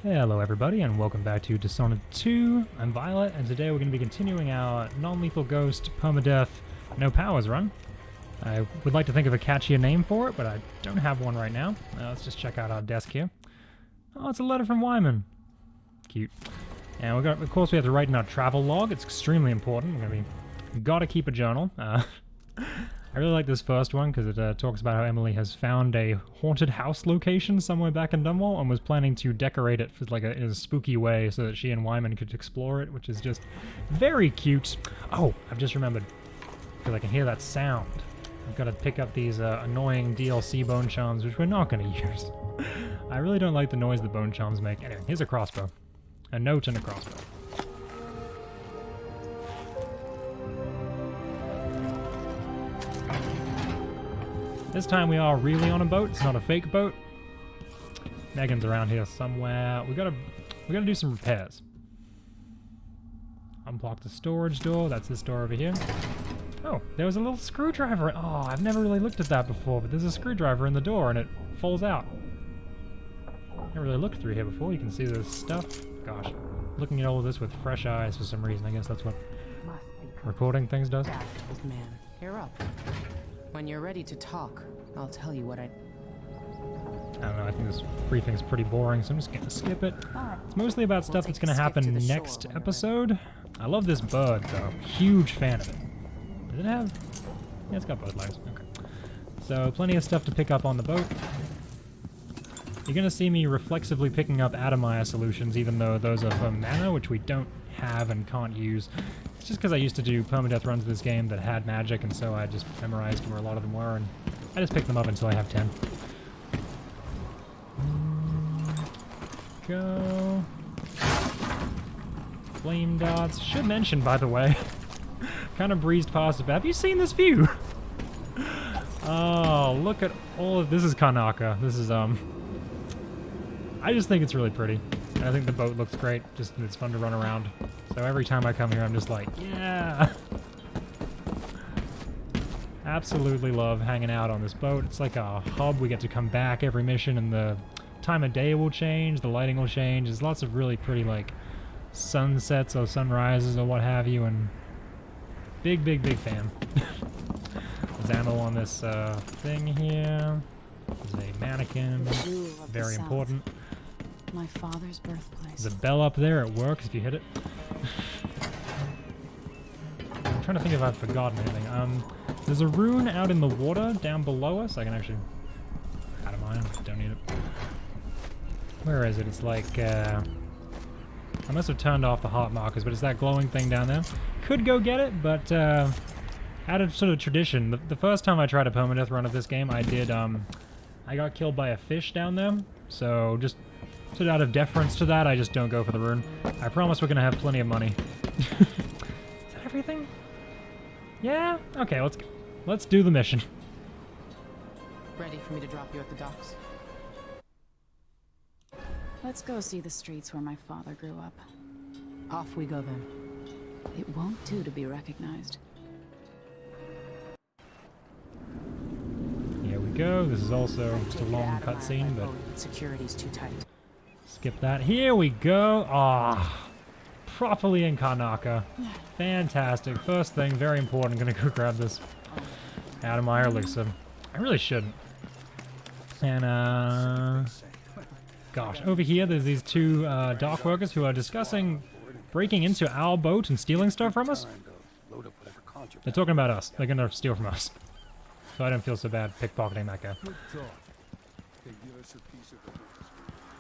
Hello everybody and welcome back to Dishonored 2. I'm Violet and today we're going to be continuing our non-lethal ghost permadeath no powers run. I would like to think of a catchier name for it, but I don't have one right now. Let's just check out our desk here. Oh, it's a letter from Wyman. Cute. And of course we have to write in our travel log. It's extremely important. Gotta keep a journal. I really like this first one because it talks about how Emily has found a haunted house location somewhere back in Dunwall and was planning to decorate it for in a spooky way so that she and Wyman could explore it, which is just very cute. Oh, I've just remembered because I can hear that sound. I've got to pick up these annoying DLC bone charms, which we're not going to use. I really don't like the noise the bone charms make. Anyway, here's a crossbow. A note and a crossbow. This time we are really on a boat. It's not a fake boat. Megan's around here somewhere. We gotta do some repairs. Unblock the storage door. That's this door over here. Oh, there was a little screwdriver. Oh, I've never really looked at that before, but there's a screwdriver in the door and it folds out. Never really looked through here before. You can see the stuff. Gosh, looking at all of this with fresh eyes for some reason. I guess that's what recording things does. Man, you're up. When you're ready to talk, I'll tell you what I don't know, I think this briefing's pretty boring, so I'm just gonna skip it. It's mostly about stuff that's gonna happen next episode. I love this bird, though. Huge fan of it. Does it have... Yeah, it's got bird legs. Okay. So, plenty of stuff to pick up on the boat. You're gonna see me reflexively picking up Atomire solutions, even though those are for mana, which we don't have and can't use. It's just because I used to do permadeath runs of this game that had magic, and so I just memorized where a lot of them were, and I just picked them up until I have 10. Go. Flame darts. Should mention, by the way, kind of breezed past it, but have you seen this view? Oh, look at all of this. Is Kanaka. This is, I just think it's really pretty. And I think the boat looks great. Just, it's fun to run around. So every time I come here, I'm just like, yeah! Absolutely love hanging out on this boat. It's like a hub. We get to come back every mission, and the time of day will change, the lighting will change. There's lots of really pretty, like, sunsets or sunrises or what have you, and big fan. There's ammo on this thing here. There's a mannequin. Very important. My father's birthplace. There's a bell up there. It works if you hit it. I'm trying to think if I've forgotten anything. There's a rune out in the water down below us. I can actually... Out of mine. Don't need it. Where is it? It's like... I must have turned off the heart markers, but it's that glowing thing down there. Could go get it, but out of sort of tradition, the first time I tried a permadeath run of this game, I did... I got killed by a fish down there, so just... So out of deference to that, I just don't go for the rune. I promise we're gonna have plenty of money. Is that everything? Yeah? Okay, let's do the mission. ready for me to drop you at the docks. Let's go see the streets where my father grew up. Off we go then. It won't do to be recognized. Here we go. This is also just a long cutscene, but security's too tight. Skip that. Here we go. Ah, properly in Karnaka. Fantastic. First thing, very important. Gonna go grab this Atomire elixir. I really shouldn't. And gosh, over here there's these two dock workers who are discussing breaking into our boat and stealing stuff from us. They're talking about us. They're gonna steal from us. So I don't feel so bad pickpocketing that guy.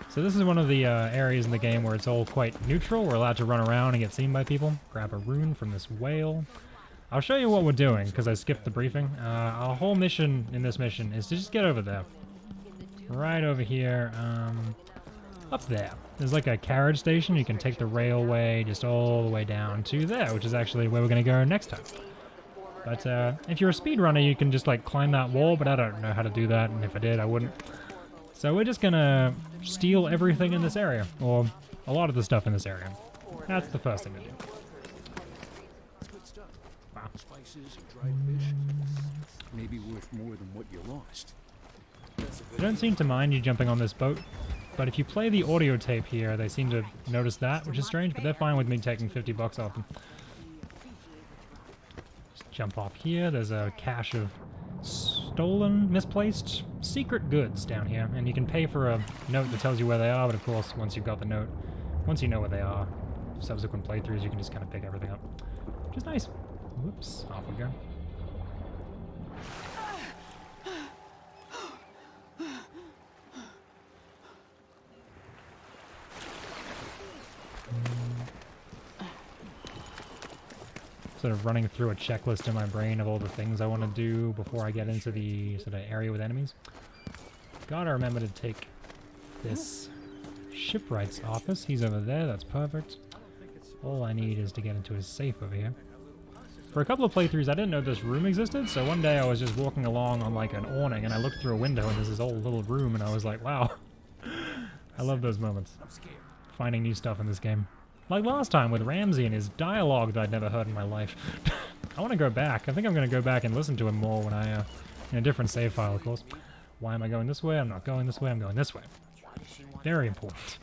So this is one of the areas in the game where it's all quite neutral. We're allowed to run around and get seen by people. Grab a rune from this whale. I'll show you what we're doing, because I skipped the briefing. Our whole mission in this mission is to just get over there. Right over here. Up there. There's like a carriage station. You can take the railway just all the way down to there, which is actually where we're going to go next time. But if you're a speedrunner, you can just like climb that wall, but I don't know how to do that, and if I did, I wouldn't. So we're just gonna steal everything in this area, or a lot of the stuff in this area. That's the first thing to do. Wow. Maybe worth more than what you lost. I don't seem to mind you jumping on this boat. but if you play the audio tape here, they seem to notice that, which is strange, but they're fine with me taking 50 bucks off them. Just jump off here. There's a cache of stolen, misplaced, secret goods down here, and you can pay for a note that tells you where they are, but of course, once you've got the note, once you know where they are, subsequent playthroughs, you can just kind of pick everything up, which is nice. Whoops, off we go. Sort of running through a checklist in my brain of all the things I want to do before I get into the sort of area with enemies. Gotta remember to take this shipwright's office. He's over there, that's perfect. All I need is to get into his safe over here. For a couple of playthroughs, I didn't know this room existed, so one day I was just walking along on like an awning and I looked through a window and there's this old little room and I was like, wow. I love those moments. Finding new stuff in this game. Like last time with Ramsey and his dialogue that I'd never heard in my life. I want to go back. I think I'm going to go back and listen to him more when I, in a different save file, of course. Why am I going this way? I'm not going this way. I'm going this way. Very important.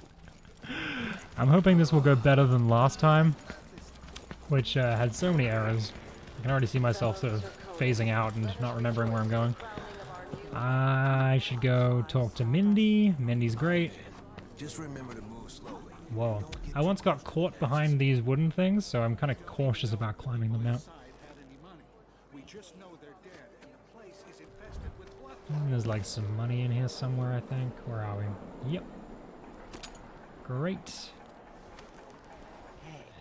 I'm hoping this will go better than last time, which had so many errors. I can already see myself sort of phasing out and not remembering where I'm going. I should go talk to Mindy. Mindy's great. Just remember to move slowly. Whoa. I once got caught behind these wooden things, so I'm kind of cautious about climbing them now. There's like some money in here somewhere, I think. Where are we? Yep. Great.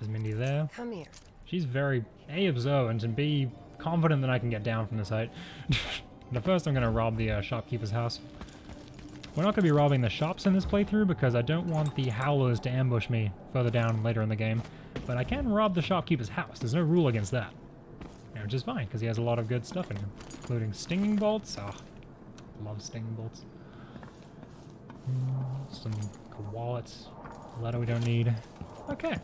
Is Mindy there? Come here. She's very A, observant, and B, confident that I can get down from this height. But first I'm going to rob the shopkeeper's house. We're not going to be robbing the shops in this playthrough because I don't want the howlers to ambush me further down later in the game. But I can rob the shopkeeper's house. There's no rule against that. Which is fine, because he has a lot of good stuff in him. Including stinging bolts. Oh, love stinging bolts. Some wallets. Letter we don't need. Okay.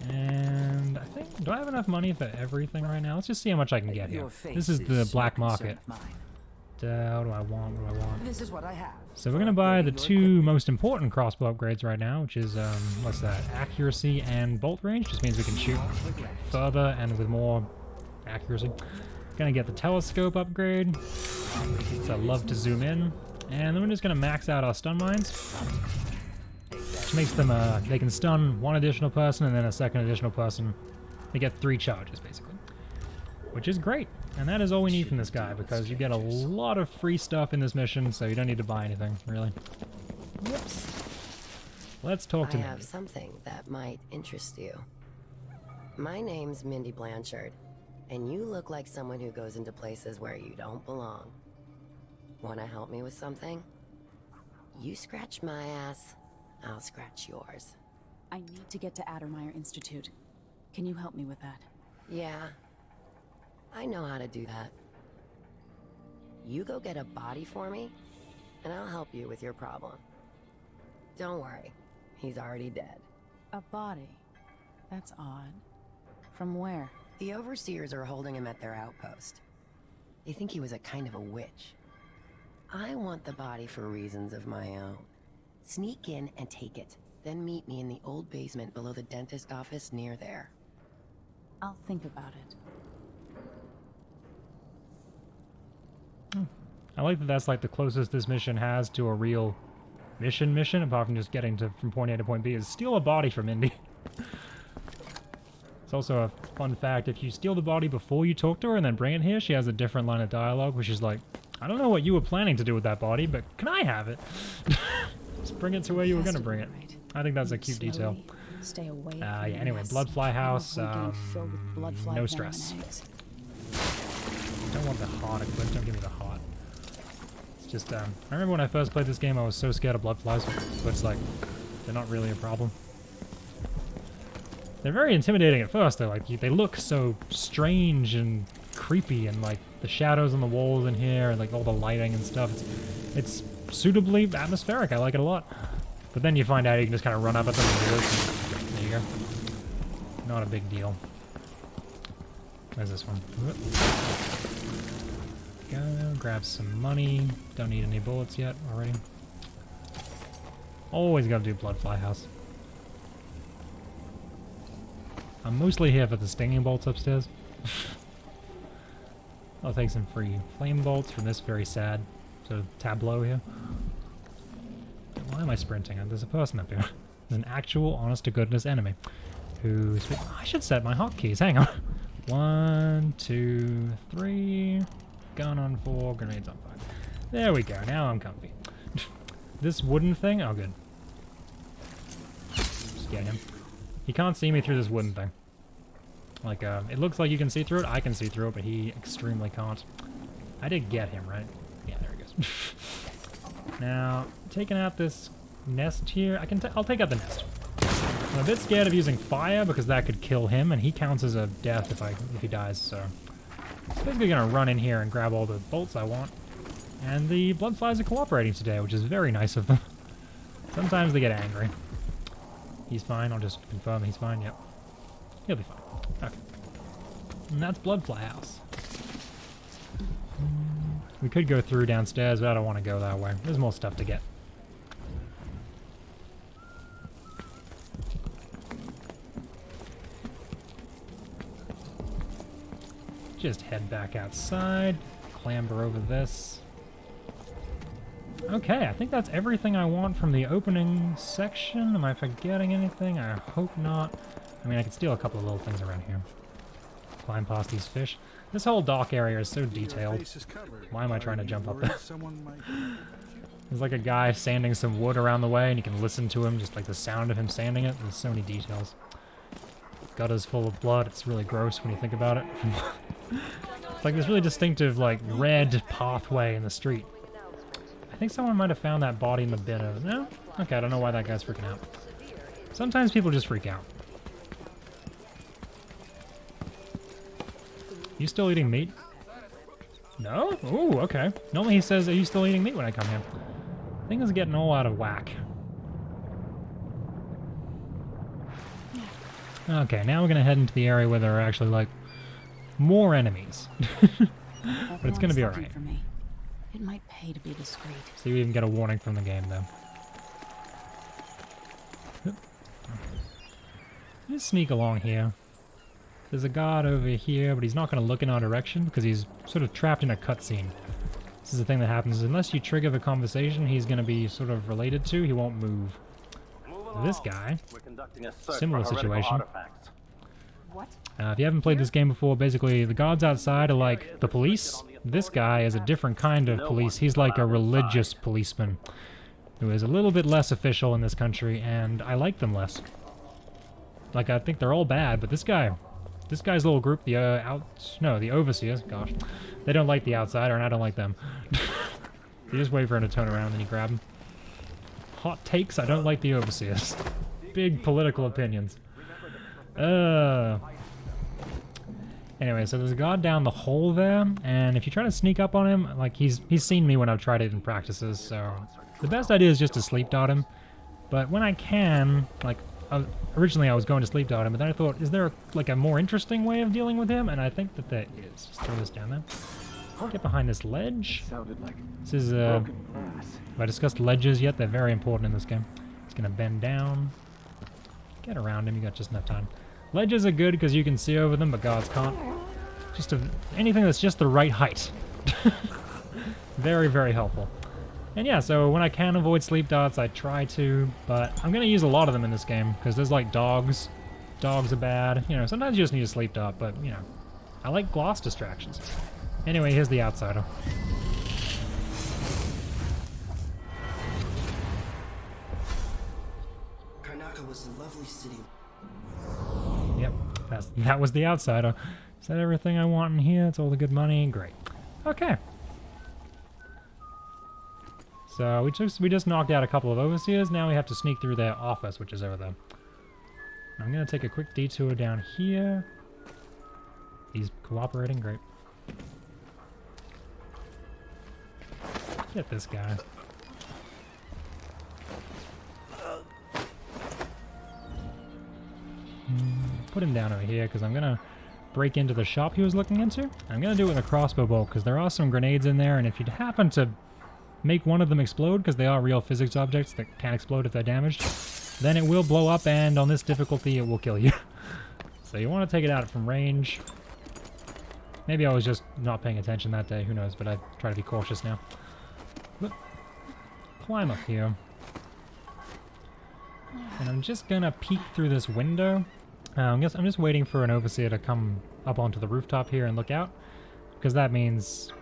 And I think, do I have enough money for everything right now? Let's just see how much I can get here. This is the black market. What do I want? What do I want? This is what I have. So we're gonna buy the two most important crossbow upgrades right now, which is what's that? Accuracy and bolt range. Just means we can shoot further and with more accuracy. Gonna get the telescope upgrade. So I love to zoom in, and then we're just gonna max out our stun mines, which makes them they can stun one additional person and then a second additional person. They get 3 charges basically, which is great. And that is all we need from this guy, because you get a lot of free stuff in this mission, so you don't need to buy anything, really. Whoops. Let's talk to Mindy. I have something that might interest you. My name's Mindy Blanchard, and you look like someone who goes into places where you don't belong. Want to help me with something? You scratch my ass, I'll scratch yours. I need to get to Addermeyer Institute. Can you help me with that? Yeah. I know how to do that. You go get a body for me, and I'll help you with your problem. Don't worry, he's already dead. A body? That's odd. From where? The overseers are holding him at their outpost. They think he was a kind of a witch. I want the body for reasons of my own. Sneak in and take it, then meet me in the old basement below the dentist office near there. I'll think about it. I like that that's like the closest this mission has to a real mission, apart from just getting from point A to point B, is steal a body from Mindy. It's also a fun fact, if you steal the body before you talk to her and then bring it here, she has a different line of dialogue, which is like, I don't know what you were planning to do with that body, but can I have it? Just bring it to where you were going to bring it. I think that's a cute detail. Stay away. Yeah, anyway, Bloodfly House, no stress. Don't want the heart equipped, don't give me the heart. It's just, I remember when I first played this game, I was so scared of bloodflies, but it's like, they're not really a problem. They're very intimidating at first, though. Like, they look so strange and creepy, and like, the shadows on the walls in here, and like all the lighting and stuff. It's suitably atmospheric, I like it a lot. But then you find out you can just kind of run up at them and do this, and there you go. Not a big deal. Where's this one? Go, grab some money. Don't need any bullets yet already. Always gotta do Bloodfly House. I'm mostly here for the stinging bolts upstairs. I'll take some free flame bolts from this very sad sort of tableau here. Why am I sprinting? There's a person up here. There's an actual, honest-to-goodness enemy who's... Oh, I should set my hotkeys. Hang on. 1, 2, 3. Gun on 4, grenades on 5. There we go. Now I'm comfy. This wooden thing? Oh, good. Just get him. He can't see me through this wooden thing. Like, it looks like you can see through it. I can see through it, but he extremely can't. I did get him, right? Yeah, there he goes. Now, taking out this nest here, I'll take out the nest. I'm a bit scared of using fire because that could kill him, and he counts as a death if he dies. So, I'm basically gonna run in here and grab all the bolts I want. And the bloodflies are cooperating today, which is very nice of them. Sometimes they get angry. He's fine. I'll just confirm he's fine. Yep, he'll be fine. Okay, and that's Bloodfly House. We could go through downstairs, but I don't want to go that way. There's more stuff to get. Just head back outside, clamber over this. Okay, I think that's everything I want from the opening section. Am I forgetting anything? I hope not. I mean, I could steal a couple of little things around here. Climb past these fish. This whole dock area is so detailed. Why am I trying to jump up there? There's like a guy sanding some wood around the way, and you can listen to him, just like the sound of him sanding it. There's so many details. Gutter's full of blood. It's really gross when you think about it. It's like this really distinctive, like, red pathway in the street. I think someone might have found that body in the bin. No? Okay, I don't know why that guy's freaking out. Sometimes people just freak out. You still eating meat? No? Ooh, okay. Normally he says, are you still eating meat when I come here? Things are getting all out of whack. Okay, now we're gonna head into the area where there are actually, like, more enemies. But it's gonna be alright. It might pay to be discreet. So you even get a warning from the game, though. Just sneak along here. There's a guard over here, but he's not going to look in our direction because he's sort of trapped in a cutscene. This is the thing that happens. Unless you trigger the conversation he's going to be sort of related to, he won't move. This guy, similar situation. What? If you haven't played this game before, basically the guards outside are like the police. This guy is a different kind of police. He's like a religious policeman who is a little bit less official in this country, and I like them less. Like, I think they're all bad, but this guy's little group, the overseers, gosh, they don't like the outsider, and I don't like them. You just wait for him to turn around, and then you grab him. Hot takes, I don't like the overseers. Big political opinions. Anyway, so there's a guard down the hole there, and if you try to sneak up on him, like, he's seen me when I've tried it in practices, so the best idea is just to sleep dart him. But when I can, like, originally I was going to sleep dart him, but then I thought, is there like a more interesting way of dealing with him? And I think that there is. Just throw this down there. Get behind this ledge. This is have I discussed ledges yet? They're very important in this game. He's gonna bend down. Get around him. You got just enough time. Ledges are good because you can see over them, but guards can't. Just anything that's just the right height. Very, very helpful. And yeah, so when I can avoid sleep darts, I try to, but I'm going to use a lot of them in this game, because there's like dogs. Dogs are bad. You know, sometimes you just need a sleep dart, but, you know, I like gloss distractions. Anyway, here's the outsider. Karnaka was a lovely city. Yep, that was the outsider. Is that everything I want in here? It's all the good money? Great. Okay. So we just knocked out a couple of overseers. Now we have to sneak through their office, which is over there. I'm gonna take a quick detour down here. He's cooperating, great. Get this guy. Put him down over here because I'm gonna break into the shop he was looking into. I'm gonna do it with a crossbow bolt because there are some grenades in there, and if you'd happen to make one of them explode, because they are real physics objects that can explode if they're damaged, then it will blow up, and on this difficulty it will kill you. So you want to take it out from range. Maybe I was just not paying attention that day, who knows, but I try to be cautious now. But climb up here. And I'm just gonna peek through this window. I'm just waiting for an overseer to come up onto the rooftop here and look out, because that means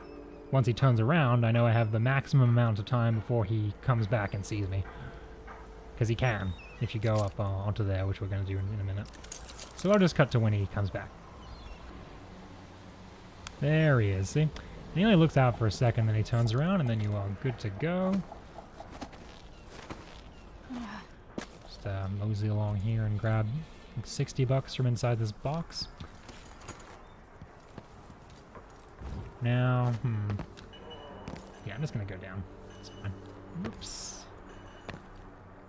once he turns around, I know I have the maximum amount of time before he comes back and sees me. Because he can, if you go up onto there, which we're going to do in a minute. So I'll just cut to when he comes back. There he is, see? And he only looks out for a second, then he turns around, and then you are good to go. Just mosey along here and grab like $60 from inside this box. Now, yeah, I'm just gonna go down. It's fine. Oops.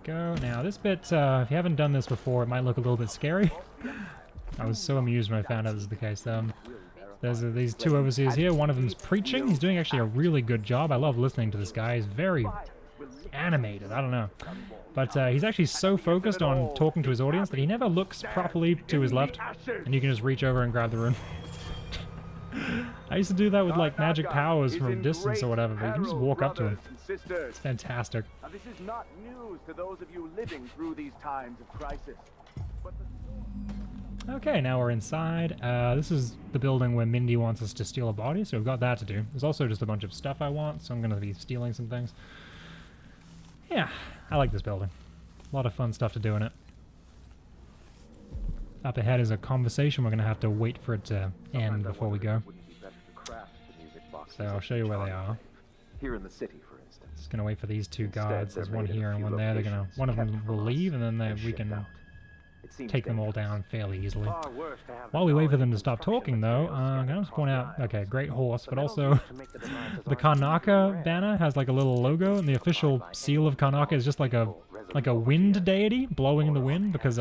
Go. Now, this bit, if you haven't done this before, it might look a little bit scary. I was so amused when I found out this is the case. There's these two overseers here. One of them's preaching. He's doing actually a really good job. I love listening to this guy. He's very animated. I don't know. But he's actually so focused on talking to his audience that he never looks properly to his left. And you can just reach over and grab the rune. I used to do that with like magic powers from a distance or whatever, but you can just walk up to him. It's fantastic. Now, this is not news to those of you living through these times of crisis. Okay, now we're inside. This is the building where Mindy wants us to steal a body, so we've got that to do. There's also just a bunch of stuff I want, so I'm going to be stealing some things. Yeah, I like this building. A lot of fun stuff to do in it. Up ahead is a conversation. We're going to have to wait for it to end before we go. So I'll show you where they are. Here in the city, for instance. Just going to wait for these two guards. There's one here and one there. They're gonna. One of them will leave, and then we can take them all down fairly easily. While we wait for them to stop talking, though, I'm going to point out, okay, great horse, but also the Karnaka banner has like a little logo, and the official seal of Kanaka is just like a wind deity blowing in the wind, because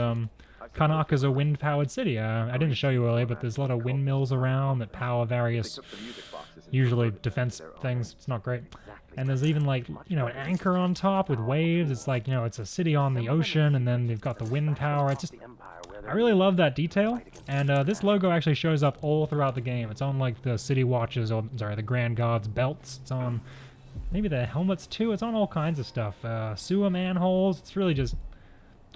Kanaka's a wind-powered city. I didn't show you earlier, but there's a lot of windmills around that power various, usually defense things. It's not great. And there's even like, you know, an anchor on top with waves. It's like, you know, it's a city on the ocean, and then they've got the wind power. It's just, I really love that detail. And this logo actually shows up all throughout the game. It's on like the City Watch's, or sorry, the Grand Guard's belts. It's on maybe the helmets too. It's on all kinds of stuff. Sewer manholes. It's really just,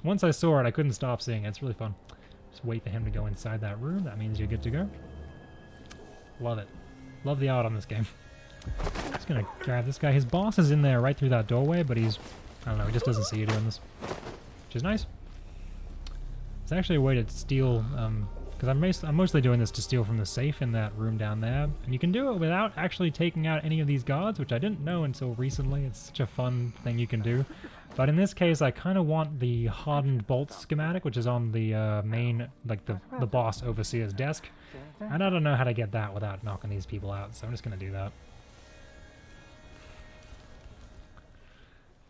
once I saw it, I couldn't stop seeing it. It's really fun. Just wait for him to go inside that room. That means you're good to go. Love it. Love the art on this game. Just gonna grab this guy. His boss is in there right through that doorway, but he's, I don't know, he just doesn't see you doing this. Which is nice. It's actually a way to steal, because I'm mostly doing this to steal from the safe in that room down there. And you can do it without actually taking out any of these guards, which I didn't know until recently. It's such a fun thing you can do. But in this case, I kind of want the hardened bolt schematic, which is on the main, like the boss overseer's desk. And I don't know how to get that without knocking these people out, so I'm just going to do that.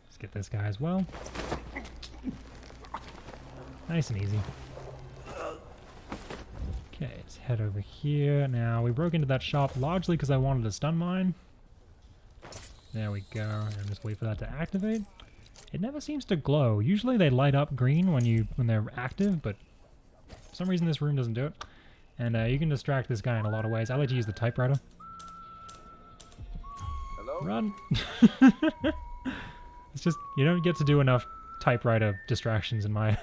Let's get this guy as well. Nice and easy. Okay, let's head over here. Now, we broke into that shop largely because I wanted a stun mine. There we go. And just wait for that to activate. It never seems to glow. Usually they light up green when they're active, but for some reason this room doesn't do it. And you can distract this guy in a lot of ways. I like to use the typewriter. Hello? Run! It's just, you don't get to do enough typewriter distractions in my...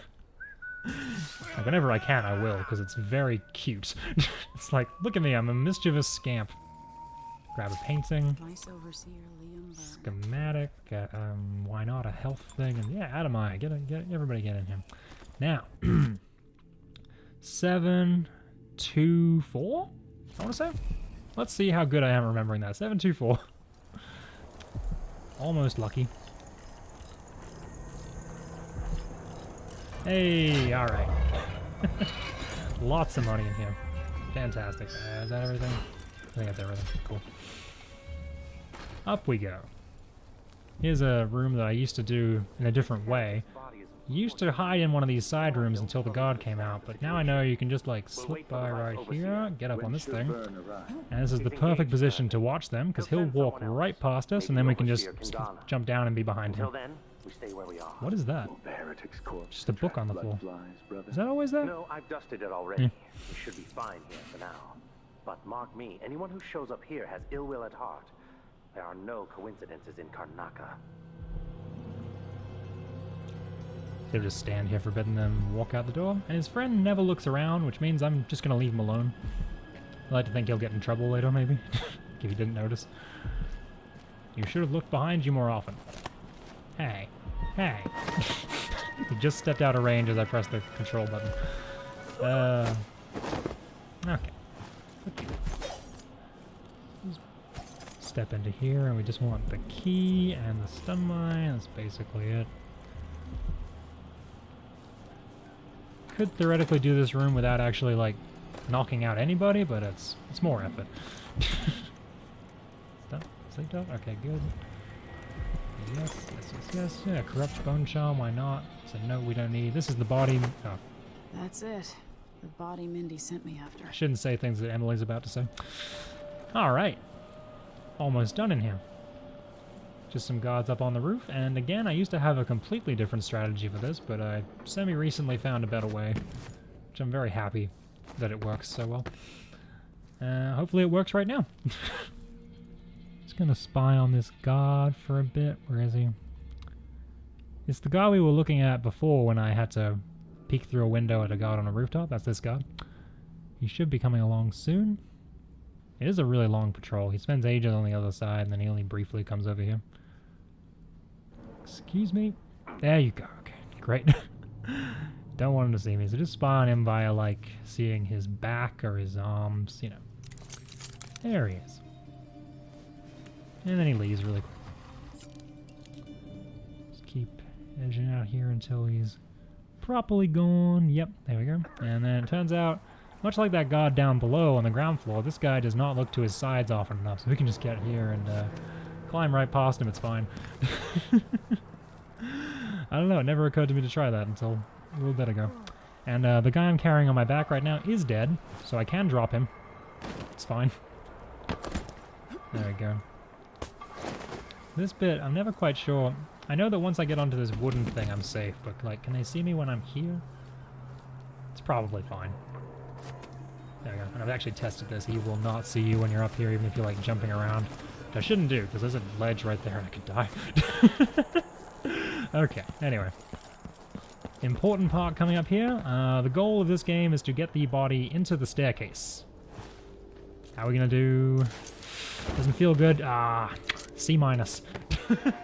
Like, whenever I can, I will, because it's very cute. It's like, look at me, I'm a mischievous scamp. Grab a painting. Vice Overseer Liam Byrne. Schematic. Why not a health thing? And yeah, Adamai. Get everybody get in here. Now, 724. I want to say. Let's see how good I am remembering that. 724. Almost lucky. Hey, all right. Lots of money in here. Fantastic. Is that everything? I think that's everything. Cool. Up we go. Here's a room that I used to do in a different way. You used to hide in one of these side rooms until the guard came out, but now I know you can just like slip by right here, get up on this thing, and this is the perfect position to watch them, because he'll walk right past us, and then we can just jump down and be behind him. What is that? Just a book on the floor. Is that always there? No, I've dusted it already. We should be fine here for now. But mark me, anyone who shows up here has ill will at heart. There are no coincidences in Karnaka. He'll just stand here for a bit and then walk out the door. And his friend never looks around, which means I'm just gonna leave him alone. I like to think he'll get in trouble later, maybe, if he didn't notice. You should have looked behind you more often. Hey. Hey. He just stepped out of range as I pressed the control button. Okay. Just step into here, and we just want the key and the stun mine. That's basically it. Could theoretically do this room without actually, like, knocking out anybody, but it's more effort. Stop. Sleep up? Okay, good. Yes, yes, yes, yes. Yeah, corrupt bone charm, why not? So no, we don't need. This is the body. Oh. That's it. The body Mindy sent me after. I shouldn't say things that Emily's about to say. Alright. Almost done in here. Just some guards up on the roof, and again, I used to have a completely different strategy for this, but I semi-recently found a better way, which I'm very happy that it works so well. Hopefully it works right now. Just gonna spy on this guard for a bit. Where is he? It's the guy we were looking at before when I had to peek through a window at a guard on a rooftop. That's this guy. He should be coming along soon. It is a really long patrol. He spends ages on the other side, and then he only briefly comes over here. Excuse me? There you go. Okay, great. Don't want him to see me, so just spy on him via, like, seeing his back or his arms, you know. There he is. And then he leaves really quick. Just keep edging out here until he's properly gone. Yep, there we go. And then it turns out, much like that guard down below on the ground floor, this guy does not look to his sides often enough, so we can just get here and climb right past him. It's fine. I don't know, it never occurred to me to try that until a little bit ago. And the guy I'm carrying on my back right now is dead, so I can drop him. It's fine. There we go. This bit, I'm never quite sure. I know that once I get onto this wooden thing, I'm safe, but, like, can they see me when I'm here? It's probably fine. There we go. And I've actually tested this. He will not see you when you're up here, even if you're, like, jumping around. Which I shouldn't do, because there's a ledge right there and I could die. Okay, anyway. Important part coming up here. The goal of this game is to get the body into the staircase. How are we gonna do? Doesn't feel good. C-.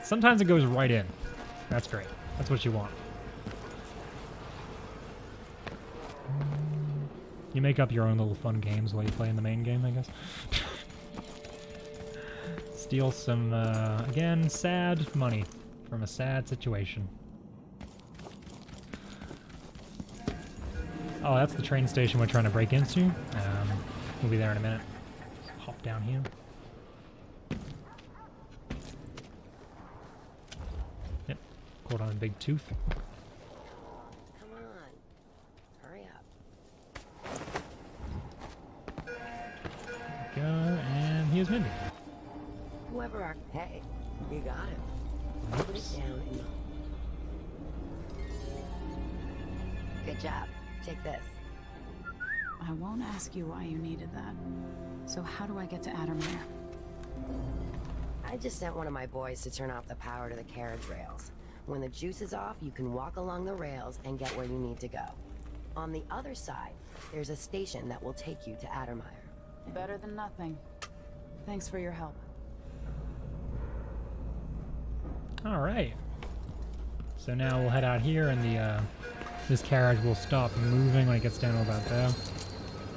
Sometimes it goes right in. That's great. That's what you want. You make up your own little fun games while you play in the main game, I guess. Steal some, again, sad money from a sad situation. Oh, that's the train station we're trying to break into. We'll be there in a minute. Just hop down here. Yep, caught on a big tooth. Come on, hurry up. There we go, and here's Mindy. Whoever are... Hey, you got it. Put it down in the... Good job. Take this. I won't ask you why you needed that. So how do I get to Addermire? I just sent one of my boys to turn off the power to the carriage rails. When the juice is off, you can walk along the rails and get where you need to go. On the other side, there's a station that will take you to Addermire. Better than nothing. Thanks for your help. Alright. So now we'll head out here, and the this carriage will stop moving when it gets down to about there.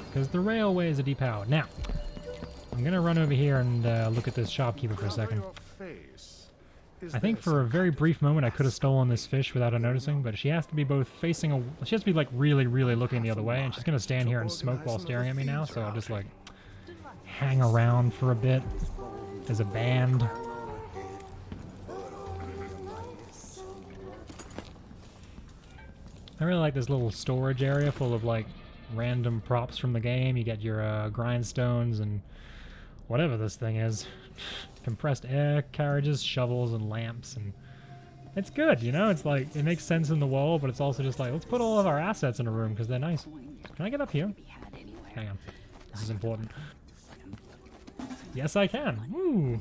Because the railways are depowered. Now, I'm going to run over here and look at this shopkeeper for a second. I think for a very brief moment I could have stolen this fish without her noticing, but she has to be both facing she has to be like really, really looking the other way, and she's going to stand here and smoke while staring at me now, so I'll just like hang around for a bit as a band. I really like this little storage area full of like random props from the game. You get your grindstones and whatever this thing is. Compressed air carriages, shovels, and lamps, and it's good, you know? It's like, it makes sense in the world, but it's also just like, let's put all of our assets in a room because they're nice. Can I get up here? Hang on. This is important. Yes, I can. Woo!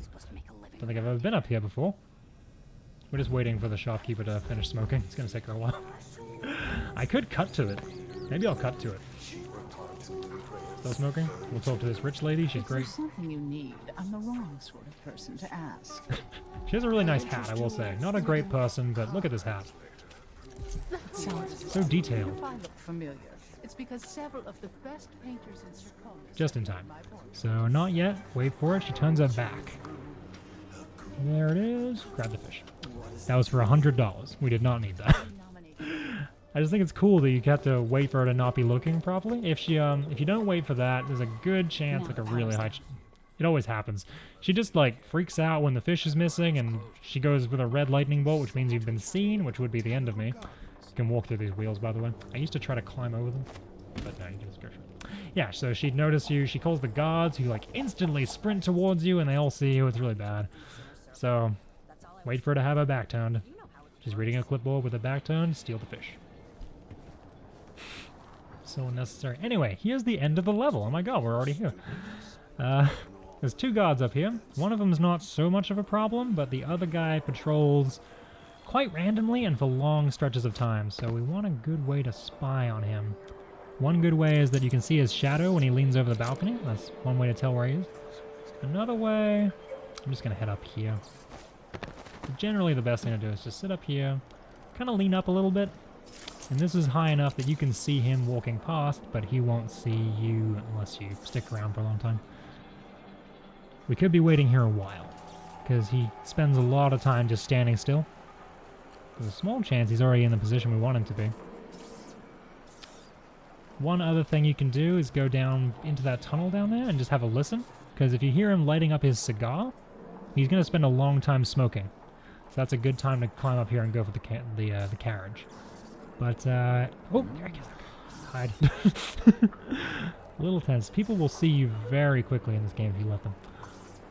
Don't think I've ever been up here before. We're just waiting for the shopkeeper to finish smoking. It's gonna take her a while. I could cut to it. Maybe I'll cut to it. Still smoking? We'll talk to this rich lady. She's great. If there's something you need, I'm the wrong sort of person to ask. She has a really nice hat, I will say. Not a great person, but look at this hat. So detailed. If I look familiar, it's because several of the best painters in Circonis Just in time. So, not yet. Wait for it. She turns her back. There it is. Grab the fish. That was for $100. We did not need that. I just think it's cool that you have to wait for her to not be looking properly. If she, if you don't wait for that, there's a good chance, like a really high... It always happens. She just, like, freaks out when the fish is missing, and she goes with a red lightning bolt, which means you've been seen, which would be the end of me. You can walk through these wheels, by the way. I used to try to climb over them, but no, you can just go through. Yeah, so she'd notice you. She calls the guards, who, like, instantly sprint towards you, and they all see you. It's really bad. So, wait for her to have her back turned. She's reading a clipboard with her back turned. Steal the fish. So unnecessary. Anyway, here's the end of the level. Oh my god, we're already here. There's two guards up here. One of them's not so much of a problem, but the other guy patrols quite randomly and for long stretches of time, so we want a good way to spy on him. One good way is that you can see his shadow when he leans over the balcony. That's one way to tell where he is. Another way... I'm just going to head up here. Generally, the best thing to do is just sit up here, kind of lean up a little bit, and this is high enough that you can see him walking past, but he won't see you unless you stick around for a long time. We could be waiting here a while, because he spends a lot of time just standing still. There's a small chance he's already in the position we want him to be. One other thing you can do is go down into that tunnel down there and just have a listen, because if you hear him lighting up his cigar, he's going to spend a long time smoking. So that's a good time to climb up here and go for the carriage. But, oh, there he goes. Hide. A little tense. People will see you very quickly in this game if you let them.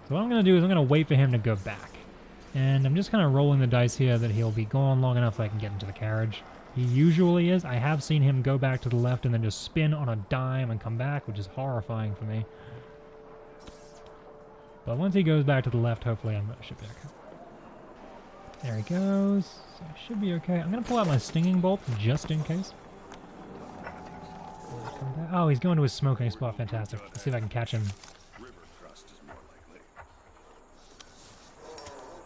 So what I'm going to do is I'm going to wait for him to go back. And I'm just kind of rolling the dice here that he'll be gone long enough so I can get into the carriage. He usually is. I have seen him go back to the left and then just spin on a dime and come back, which is horrifying for me. But once he goes back to the left, hopefully I should be okay. There he goes. So I should be okay. I'm going to pull out my stinging bolt just in case. Oh, he's going to his smoking spot. Fantastic. Let's see if I can catch him.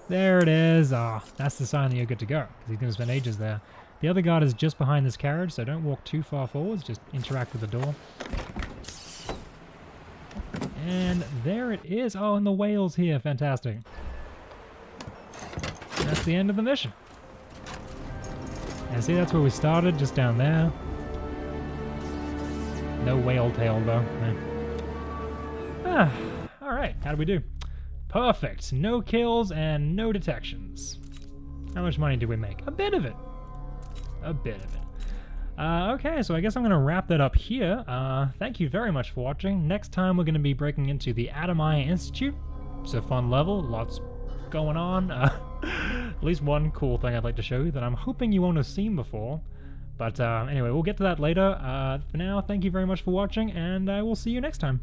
There it is. Ah, that's the sign that you're good to go, because he's going to spend ages there. The other guard is just behind this carriage, so don't walk too far forwards. Just interact with the door. And there it is. Oh, and the whale's here. Fantastic. That's the end of the mission. And see, that's where we started, just down there. No whale tail, though. Ah, alright. How did we do? Perfect. No kills and no detections. How much money did we make? A bit of it. A bit of it. Okay, so I guess I'm going to wrap that up here. Thank you very much for watching. Next time we're going to be breaking into the Adamai Institute. It's a fun level, lots going on. At least one cool thing I'd like to show you that I'm hoping you won't have seen before. But anyway, we'll get to that later. For now, thank you very much for watching, and I will see you next time.